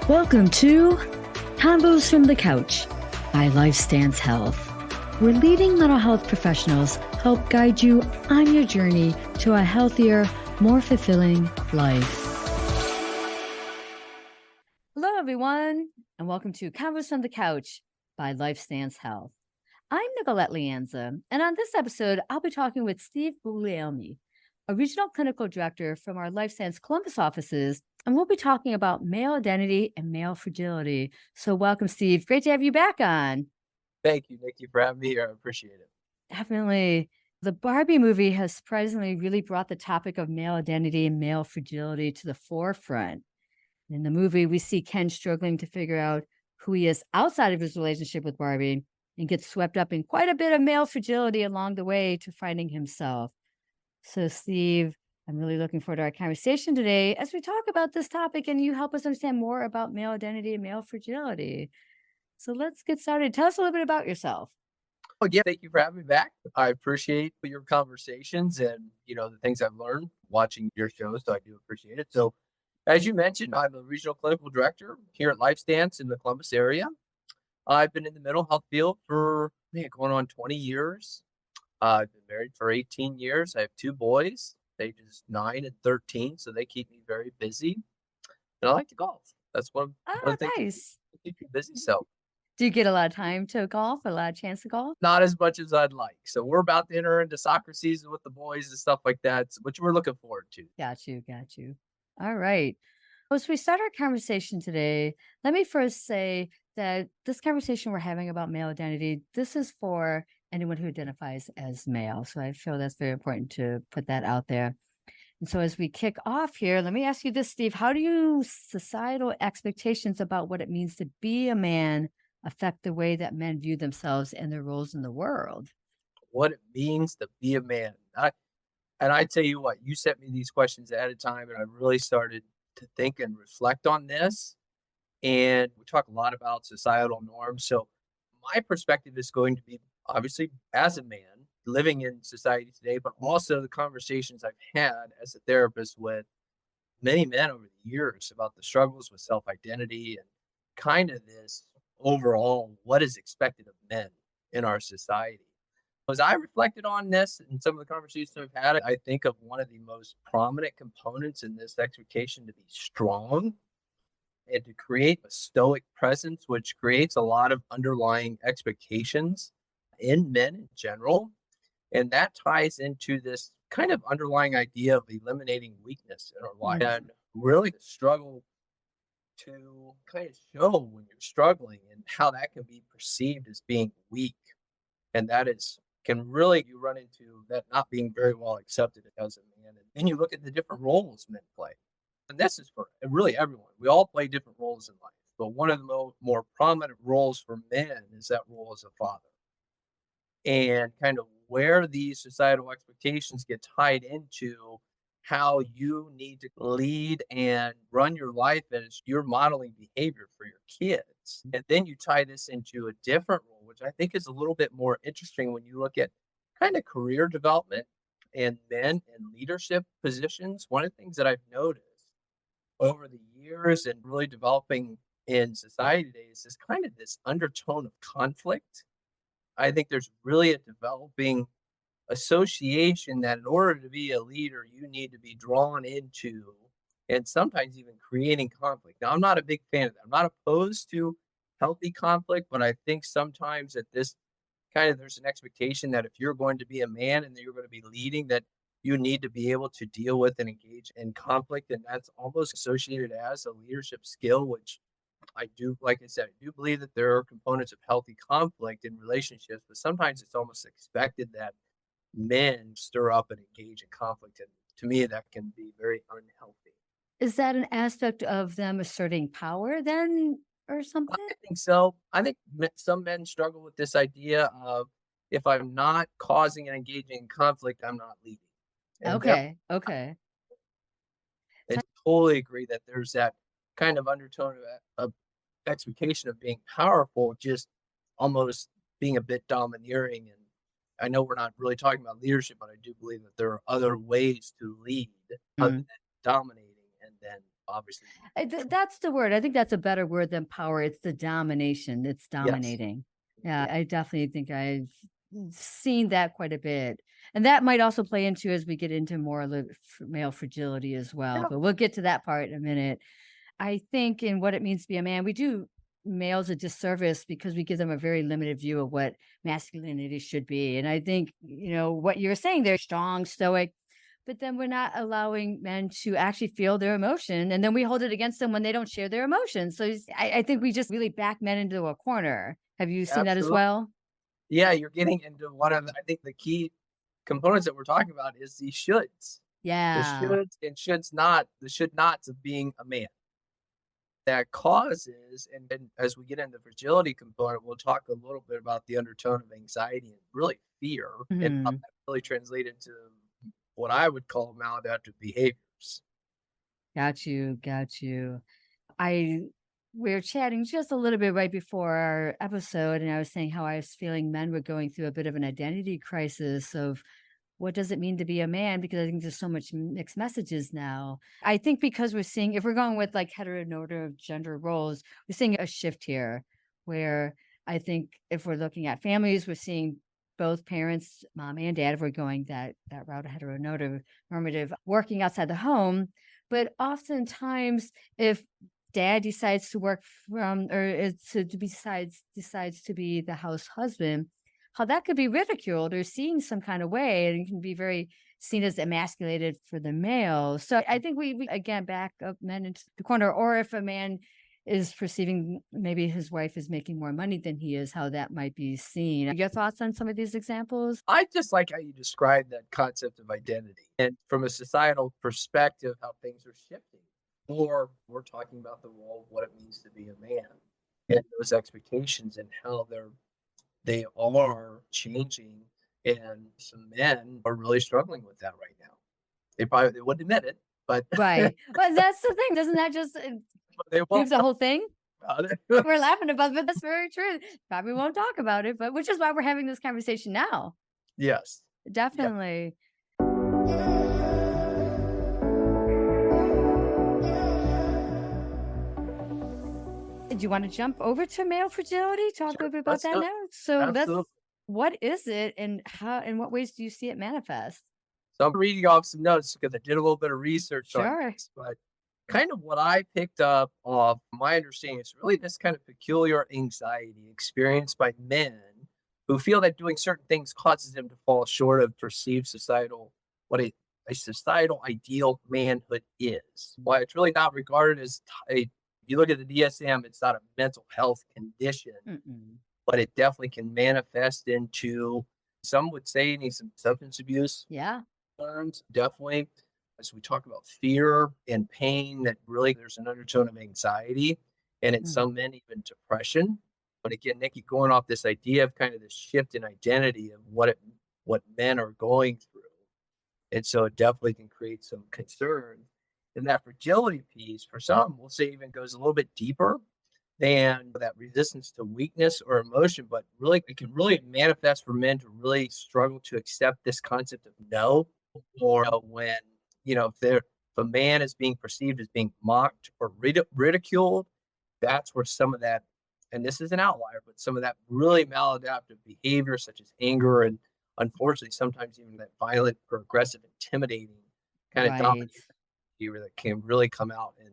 Welcome to Combos from the Couch by Lifestance Health, where leading mental health professionals help guide you on your journey to a healthier, more fulfilling life. Hello, everyone, and welcome to Combos from the Couch by Lifestance Health. I'm Nicholette Leanza, and on this episode, I'll be talking with Steve Guglielmi, a regional clinical director from our Lifestance Columbus offices, and we'll be talking about male identity and male fragility. So welcome, Steve. Great to have you back on. Thank you, Nikki, for having me here. I appreciate it. Definitely. The Barbie movie has surprisingly really brought the topic of male identity and male fragility to the forefront. In the movie, we see Ken struggling to figure out who he is outside of his relationship with Barbie and gets swept up in quite a bit of male fragility along the way to finding himself. So, Steve, I'm really looking forward to our conversation today as we talk about this topic and you help us understand more about male identity and male fragility. So, let's get started. Tell us a little bit about yourself. Oh, yeah, thank you for having me back. I appreciate your conversations and, the things I've learned watching your show, so I do appreciate it. So, as you mentioned, I'm a regional clinical director here at Lifestance in the Columbus area. I've been in the mental health field for, going on 20 years. I've been married for 18 years. I have two boys, ages 9 and 13, so they keep me very busy. And I like to golf. That's one Oh, of the things nice. that keep me busy. So, Do you get a lot of time to golf, a lot of chance to golf? not as much as I'd like. So we're about to enter into soccer season with the boys and stuff like that, which we're looking forward to. Got you. Got you. All right. As we start our conversation today, let me first say that this conversation we're having about male identity, this is for anyone who identifies as male. So I feel that's very important to put that out there. And so as we kick off here, let me ask you this, Steve. How do you societal expectations about what it means to be a man affect the way that men view themselves and their roles in the world? What it means to be a man. I tell you what, you sent me these questions ahead of time, and I really started to think and reflect on this. And we talk a lot about societal norms. So my perspective is going to be obviously as a man living in society today, but also the conversations I've had as a therapist with many men over the years about the struggles with self-identity and kind of this overall what is expected of men in our society. As I reflected on this and some of the conversations I've had, I think of one of the most prominent components in this expectation to be strong and to create a stoic presence, which creates a lot of underlying expectations in men in general. And that ties into this kind of underlying idea of eliminating weakness in our life and really the struggle to kind of show when you're struggling and how that can be perceived as being weak. And that is can really you run into that not being very well accepted as a man. And then you look at the different roles men play. And this is for really everyone. We all play different roles in life. But one of the more prominent roles for men is that role as a father. And kind of where these societal expectations get tied into how you need to lead and run your life as you're modeling behavior for your kids. And then you tie this into a different role, which I think is a little bit more interesting when you look at kind of career development and men in leadership positions. One of the things that I've noticed over the years and really developing in society today is this kind of this undertone of conflict. I think there's really a developing association that in order to be a leader, you need to be drawn into and sometimes even creating conflict. Now, I'm not a big fan of that. I'm not opposed to healthy conflict, but I think sometimes that this kind of there's an expectation that if you're going to be a man and that you're going to be leading, that you need to be able to deal with and engage in conflict. And that's almost associated as a leadership skill, which I do, like I said, I do believe that there are components of healthy conflict in relationships, but sometimes it's almost expected that men stir up and engage in conflict. And to me, that can be very unhealthy. Is that an aspect of them asserting power then or I something? think so. I think some men struggle with this idea of if I'm not causing and engaging in conflict, I'm not leading. And therefore, Okay. Okay. I totally agree that there's that kind of undertone of expectation of being powerful, just almost being a bit domineering. And I know we're not really talking about leadership, but I do believe that there are other ways to lead other Mm. than dominating and then obviously. That's the word. I think that's a better word than power. It's the domination. It's Yes. dominating. Yeah, I definitely think I've seen that quite a bit. And that might also play into as we get into more male fragility as well. Yeah, But we'll get to that part in a minute. I think in what it means to be a man, we do males a disservice because we give them a very limited view of what masculinity should be. And I think, what you're saying, they're strong, stoic, but then we're not allowing men to actually feel their emotion. And then we hold it against them when they don't share their emotions. So I think we just really back men into a corner. Have you seen that as absolutely. well? Yeah, you're getting into one of I think the key components that we're talking about is the shoulds. The Yeah. shoulds and shoulds not, the should nots of being a man. That causes, and then as we get into the fragility component, we'll talk a little bit about the undertone of anxiety and really fear and how Mhm. that really translates into what I would call maladaptive behaviors. Got you. Got you. I we were chatting just a little bit right before our episode, and I was saying how I was feeling men were going through a bit of an identity crisis of what does it mean to be a man? Because I think there's so much mixed messages now. I think because we're seeing, if we're going with like heteronormative gender roles, we're seeing a shift here where I think if we're looking at families, we're seeing both parents, mom and dad, if we're going that route of normative, working outside the home. But oftentimes, if dad decides to work from or decides to be the house husband, how that could be ridiculed or seen some kind of way, and it can be very seen as emasculated for the male. So I think we again back up men into the corner, or if a man is perceiving maybe his wife is making more money than he is, how that might be seen. Your thoughts on some of these examples? I just like how you describe that concept of identity and from a societal perspective, how things are shifting. Or we're talking about the role of what it means to be a man and those expectations and how they are changing. And some men are really struggling with that right now. They wouldn't admit it, but Right. But that's the thing. Doesn't that just they won't proves the talk whole thing? about it. We're laughing about, but that's very true. Probably won't talk about it, but which is why we're having this conversation now. Yes. Yeah. Definitely. Do you want to jump over to male fragility? Talk a Sure. little bit about Let's that do it. now. So that's Absolutely. what is it and how in what ways do you see it manifest? So I'm reading off some notes because I did a little bit of research on Sure. this, but kind of what I picked up off my understanding is really this kind of peculiar anxiety experienced by men who feel that doing certain things causes them to fall short of perceived societal what a societal ideal manhood is. Why it's really not regarded as a you look at the DSM, it's not a mental health condition, Mm-mm. but it definitely can manifest into some would say need some substance abuse Yeah. terms, definitely. As we talk about fear and pain, that really there's an undertone of anxiety and in Mm. some men, even depression. But again, Nikki, going off this idea of kind of this shift in identity of what men are going through. And so it definitely can create some concern. And that fragility piece, for some, we'll say even goes a little bit deeper than that resistance to weakness or emotion, but really it can really manifest for men to really struggle to accept this concept of no, or when if a man is being perceived as being mocked or ridiculed, that's where some of that, and this is an outlier, but some of that really maladaptive behavior, such as anger and unfortunately sometimes even that violent or aggressive, intimidating kind of Right. dominating behavior that can really come out in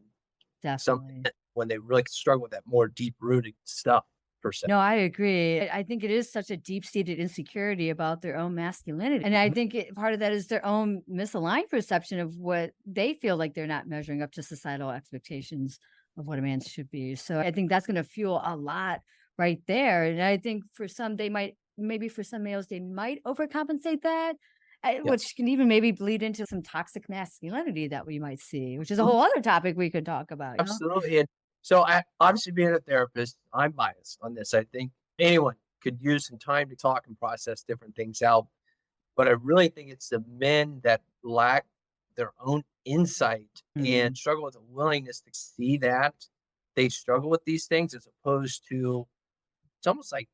some Definitely. men when they really struggle with that more deep rooted stuff per se. No, I agree. I think it is such a deep-seated insecurity about their own masculinity, and I Mhm. think part of that is their own misaligned perception of what they feel like they're not measuring up to societal expectations of what a man should be. So I think that's going to fuel a lot right there. And I think for some, they might, maybe for some males, they might overcompensate that, Yes. which can even maybe bleed into some toxic masculinity that we might see, which is a Mhm. whole other topic we could talk about. Absolutely. And so I obviously being a therapist, I'm biased on this. I think anyone could use some time to talk and process different things out. But I really think it's the men that lack their own insight and Mm. struggle with a willingness to see that they struggle with these things as opposed to it's almost like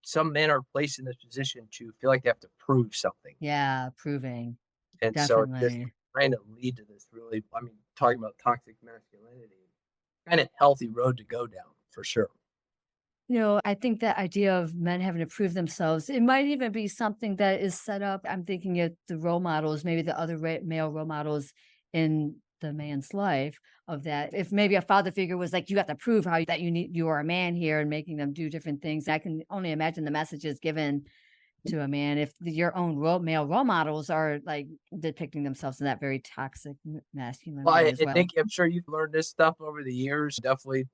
some men are placed in this position to feel like they have to prove something. Yeah, proving. And so it just Definitely. kind of lead to this really, I mean, talking about toxic masculinity, kind of healthy road to go down for sure. I think that idea of men having to prove themselves, it might even be something that is set up. I'm thinking of the role models, maybe the other male role models in the man's life of that. If maybe a father figure was like, you have to prove how that you are a man here and making them do different things. I can only imagine the messages given to a man if your own male role models are like depicting themselves in that very toxic masculine Well, way as I well. think I'm sure you've learned this stuff over the years. Definitely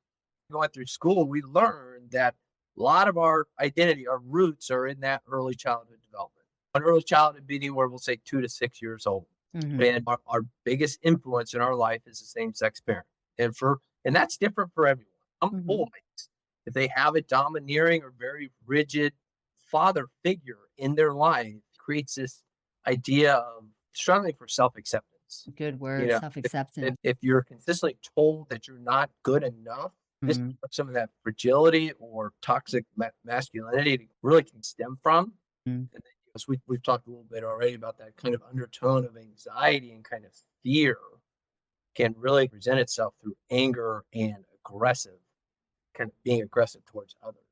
going through school, we learned that a lot of our identity, our roots are in that early childhood development. An early childhood being where we'll say 2 to 6 years old. Hmm. And our biggest influence in our life is the same sex parent. And that's different for everyone. Some boys, Hmm. if they have a domineering or very rigid father figure in their life, creates this idea of struggling for self-acceptance. Good You word, know, self if, acceptance. if you're consistently told that you're not good enough, this is where some of that fragility or toxic masculinity really can stem from. And then, as we've talked a little bit already about that kind of undertone of anxiety and kind of fear can really present itself through anger and aggressive, kind of being aggressive towards others.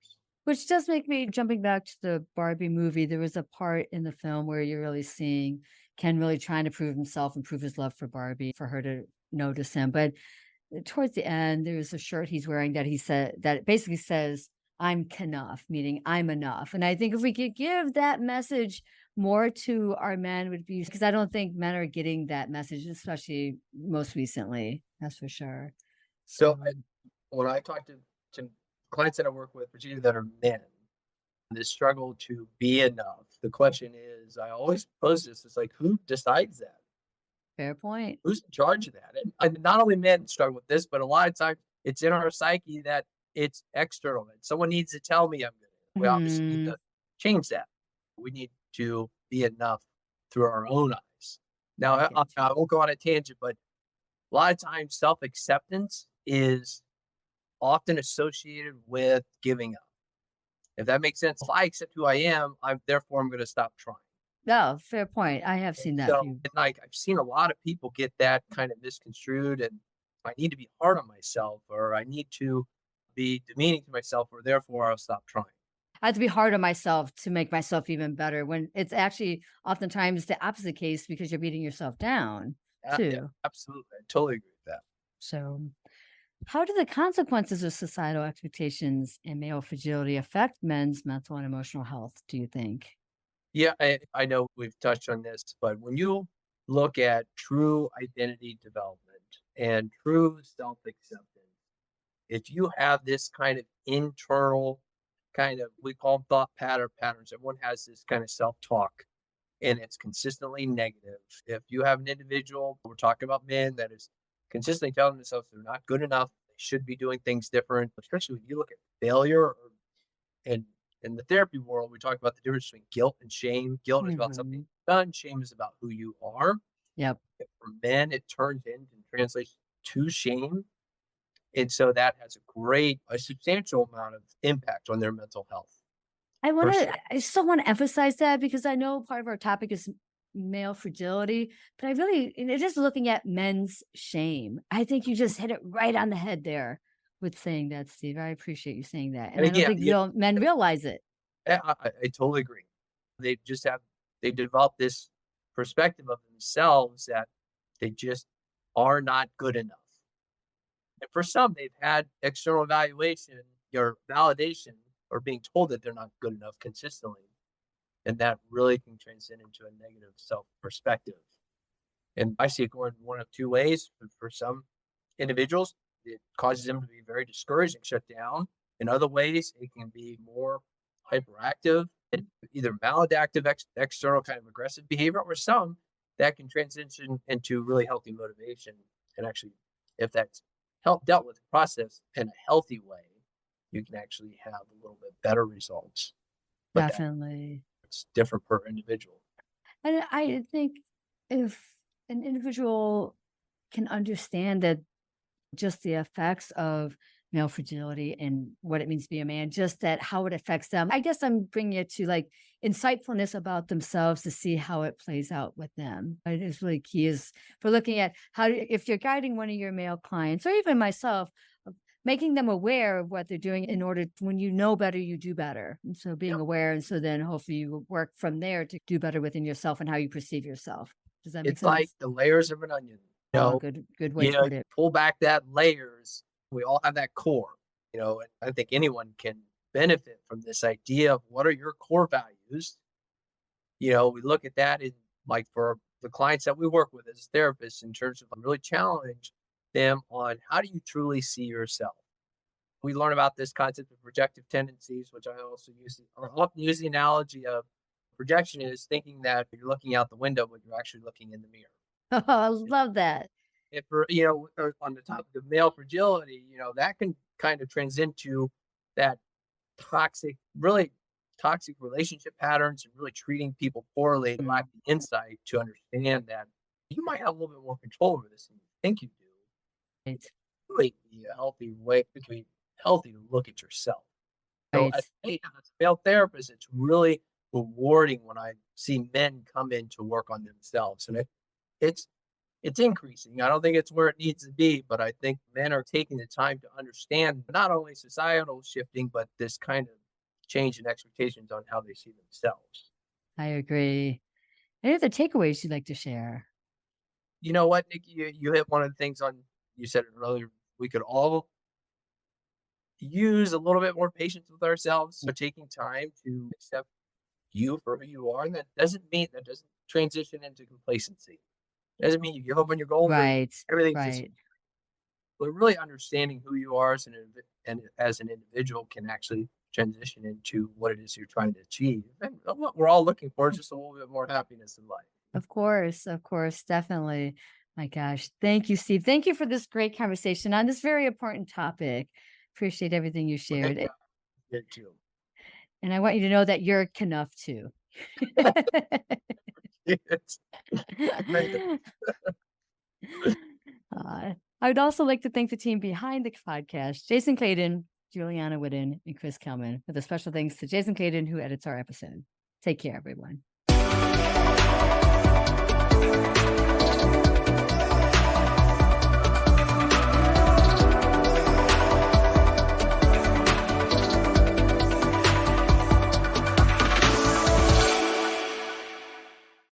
Which does make me jumping back to the Barbie movie, there was a part in the film where you're really seeing Ken really trying to prove himself and prove his love for Barbie for her to notice him. But towards the end, there's a shirt he's wearing that he said that basically says, I'm enough, meaning I'm enough. And I think if we could give that message more to our men would be because I don't think men are getting that message, especially most recently. That's for sure. So So when I talk to clients that I work with, particularly that are men, this struggle to be enough, the question is, I always pose this, it's like, who decides that? fair point. Who's in charge of that? And not only men struggle with this, but a lot of times it's in our psyche that it's external. And someone needs to tell me I'm good. We obviously need Hmm. to change that. We need to be enough through our own eyes. Now, I get I you. won't go on a tangent, but a lot of times self acceptance is often associated with giving up. If that makes sense, if I accept who I am, I'm going to stop trying. No, fair point. I have And seen that so, view. and like, I've seen a lot of people get that kind of misconstrued, and I need to be hard on myself, or I need to be demeaning to myself, or therefore I'll stop trying. I have to be hard on myself to make myself even better when it's actually oftentimes the opposite case because you're beating yourself down Yeah, too. absolutely. I totally agree with that. So, how do the consequences of societal expectations and male fragility affect men's mental and emotional health, do you think? Yeah, I know we've touched on this, but when you look at true identity development and true self acceptance, if you have this kind of internal kind of, we call them thought patterns, everyone has this kind of self talk and it's consistently negative. If you have an individual, we're talking about men, that is consistently telling themselves they're not good enough, they should be doing things different, especially when you look at failure and in the therapy world, we talk about the difference between guilt and shame. Guilt is about something Mhm. you've done, shame is about who you are. Yep. And for men, it turns into and translates to shame. And so that has a substantial amount of impact on their mental health I want for to, sure. I still want to emphasize that because I know part of our topic is male fragility, but I really, and it is looking at men's shame. I think you just hit it right on the head there with saying that, Steve. I appreciate you saying that. And And I don't again, think yeah, men realize it. I totally agree. They just have they develop this perspective of themselves that they just are not good enough. And for some, they've had external evaluation or validation or being told that they're not good enough consistently. And that really can transcend into a negative self perspective. And I see it going one of two ways. For some individuals, it causes them to be very discouraged and shut down. In other ways, it can be more hyperactive and either maladaptive, external kind of aggressive behavior, or some that can transition into really healthy motivation. And actually, if that's dealt with the process in a healthy way, you can actually have a little bit better results. But Definitely. that's different per individual. And I think if an individual can understand that just the effects of male fragility and what it means to be a man, just that how it affects them. I guess I'm bringing it to like insightfulness about themselves to see how it plays out with them. It is really key is for looking at how, if you're guiding one of your male clients or even myself, making them aware of what they're doing in order when you know better, you do better. And so being Yep. aware. And so then hopefully you will work from there to do better within yourself and how you perceive yourself. Does that make It's like sense? the layers of an onion. Oh, good way to put You it. pull back that layers. We all have that core, and I think anyone can benefit from this idea of what are your core values. We look at that in like for the clients that we work with as therapists in terms of really challenge them on how do you truly see yourself. We learn about this concept of projective tendencies, which I also use, or often use the analogy of projection is thinking that you're looking out the window, but you're actually looking in the mirror. Oh, I love that. If we're, or on the topic of male fragility, that can kind of transcend to that toxic, really toxic relationship patterns and really treating people poorly and lack the insight to understand that you might have a little bit more control over this than you think you do. Right. Really be a healthy way, it can be healthy to look at yourself. So Right. as a male therapist, it's really rewarding when I see men come in to work on themselves. And it's it's increasing. I don't think it's where it needs to be, but I think men are taking the time to understand not only societal shifting, but this kind of change in expectations on how they see themselves. I agree. Any other takeaways you'd like to share? You know what, Nikki? You hit one of the things on, you said it earlier, we could all use a little bit more patience with ourselves, but taking time to accept you for who you are. And that doesn't transition into complacency. It doesn't mean you give up on your goals or Right. everything's just, Right. but really understanding who you are and as an individual can actually transition into what it is you're trying to achieve. And what we're all looking for is just a little bit more happiness in life. Of course, definitely. My gosh. Thank you, Steve. Thank you for this great conversation on this very important topic. Appreciate everything you Well, thank shared. you. Good too. And I want you to know that you're enough too. It's amazing. I would also like to thank the team behind the podcast, Jason Clayton, Juliana Whitten, and Chris Kelman, with a special thanks to Jason Clayton, who edits our episode. Take care, everyone.